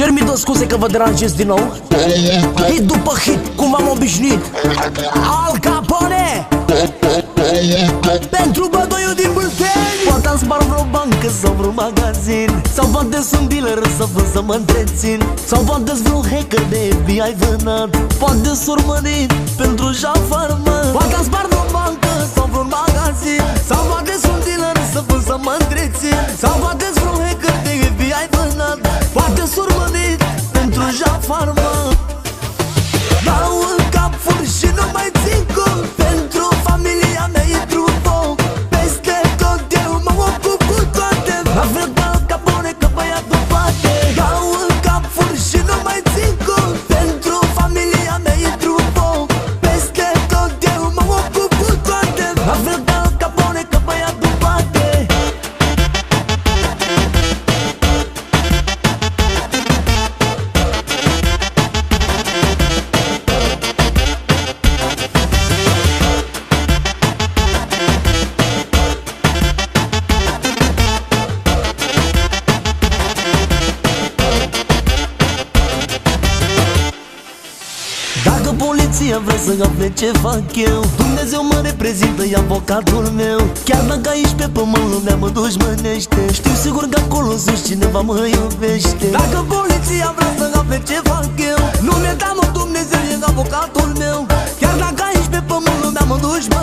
Cer mii de scuze că vă deranjez din nou. Hit după hit, cum v-am obișnuit. Al Capone pentru bădoiul din Bâlteni. Poate am spart vreo bancă sau vreo magazin, sau poate sunt dealer să vând să mă întrețin, sau poate vreun hacker de FBI vânat, poate s-o urmărit pentru Jafar, mă. Poate am spart vreo bancă sau vreun magazin, sau poate sunt dealer să vând să mă întrețin, sau poate vreun hacker de FBI vânat, poate s-o urmărit pentru Jafar, mă. Dau în cap fur și nu mai țin cont, pentru familia mea e trufou. Peste tot eu mă ocup cu toate, la fel ca Al Capone, că băiatul poate. Dau în cap fur și nu mai țin cont, pentru familia mea e trufou. Peste tot eu mă ocup cu toate, la fel ca Al Capone, că băiatul poate. Dacă poliția vrea să afle ce fac eu, Dumnezeu mă reprezintă, e avocatul meu. Chiar dacă aici pe pământ lumea mă dușmănește, știu sigur că acolo sus cineva mă iubește. Dacă poliția vrea să afle ce fac eu, nu mi-e teamă, Dumnezeu e avocatul meu. Chiar dacă aici pe pământ lumea mă dușmănește,